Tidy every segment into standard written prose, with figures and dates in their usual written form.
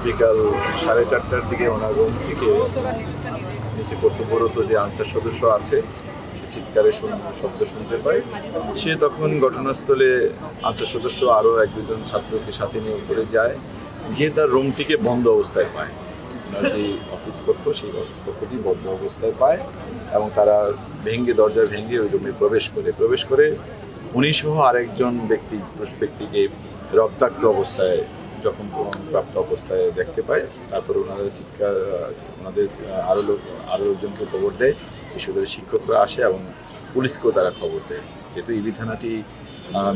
বিকাল 4:30টার দিকে ওনার রুম থেকে নিচে কর্তব্যরত যে আনসার সদস্য আছে সে চিৎকারের শব্দ শুনতে পায়। সে তখন ঘটনাস্থলে আনসার সদস্য আরও 1-2 জন ছাত্রকে সাথে নিয়ে উপরে যায়, গিয়ে তার রুমটিকে বন্ধ অবস্থায় পায়। ওনার যে অফিস কক্ষ সেই অফিস কক্ষটি বন্ধ অবস্থায় পায় এবং তারা দরজা ভেঙে ওই রুমে প্রবেশ করে উনি সহ আরেকজন পুরুষ ব্যক্তিকে রক্তাক্ত অবস্থায় প্রাপ্ত অবস্থায় দেখতে পায়। তারপরে ওনাদের আরও লোকজনকে খবর দেয়, বিশ্ববিদ্যালয়ের শিক্ষকরা আসে এবং পুলিশকেও তারা খবর দেয়। যেহেতু ইবি থানাটি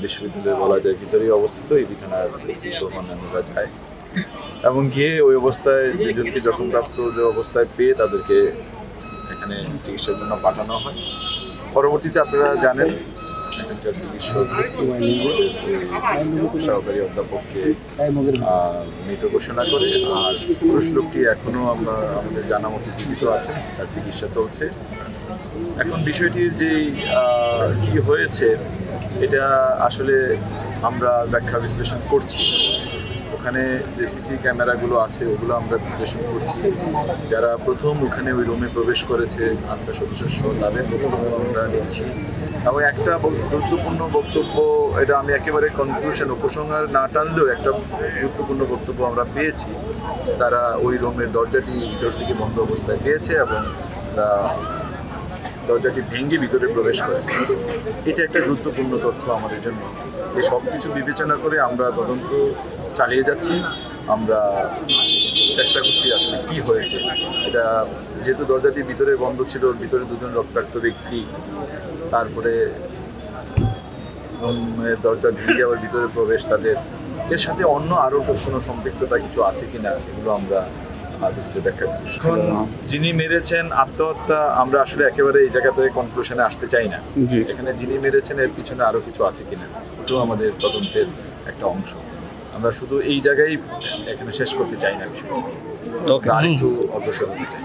বিশ্ববিদ্যালয়ে বলা যায় ভিতরেই অবস্থিত, ইবি থানার এসি সহ অন্যান্যরা যায় এবং গিয়ে ওই অবস্থায় দুজনকে জখমপ্রাপ্ত যে অবস্থায় পেয়ে তাদেরকে এখানে চিকিৎসার জন্য পাঠানো হয়। পরবর্তীতে আপনারা জানেন এখানকার চিকিৎসক সহকারী অধ্যাপককে মৃত ঘোষণা করে, আর পুরুষ লোকটি এখনও আমাদের জানা মতো জীবিত আছে, তার চিকিৎসা চলছে। এখন বিষয়টির যে কি হয়েছে এটা আসলে আমরা ব্যাখ্যা বিশ্লেষণ করছি। ওখানে যে সিসি ক্যামেরাগুলো আছে ওগুলো আমরা বিশ্লেষণ করছি। যারা প্রথম ওখানে ওই রুমে প্রবেশ করেছে আনসার সদস্য সহ তাদের বক্তব্য আমরা নিচ্ছি এবং একটা গুরুত্বপূর্ণ বক্তব্য, এটা আমি একেবারে উপসংহার না টানলেও একটা গুরুত্বপূর্ণ বক্তব্য আমরা পেয়েছি। তারা ওই রুমের দরজাটি ভিতর থেকে বন্ধ অবস্থায় পেয়েছে এবং দরজাটি ভেঙে ভিতরে প্রবেশ করেছে। এটা একটা গুরুত্বপূর্ণ তথ্য আমাদের জন্য। এই সব কিছু বিবেচনা করে আমরা তদন্ত চালিয়ে যাচ্ছি। আমরা চেষ্টা করছি আসলে কি হয়েছে। এটা যেহেতু দরজাটি ভিতরে বন্ধ ছিল, ভিতরে 2 জন রক্তাক্ত ব্যক্তি, তারপরে দরজা ভেঙে আবার ভিতরে প্রবেশ তাদের, এর সাথে অন্য আরও কোনো সম্পৃক্ততা কিছু আছে কিনা এগুলো আমরা বিশ্লেষণ। যিনি মেরেছেন আত্মহত্যা, আমরা আসলে একেবারে এই জায়গা থেকে কনক্লুশনে আসতে চাই না। এখানে যিনি মেরেছেন এর পিছনে আরও কিছু আছে কিনা এটাও আমাদের তদন্তের একটা অংশ। আমরা শুধু এই জায়গায় এখানে শেষ করতে চাই না, বিষয়টি আরেকটু অগ্রসর হতে চাই।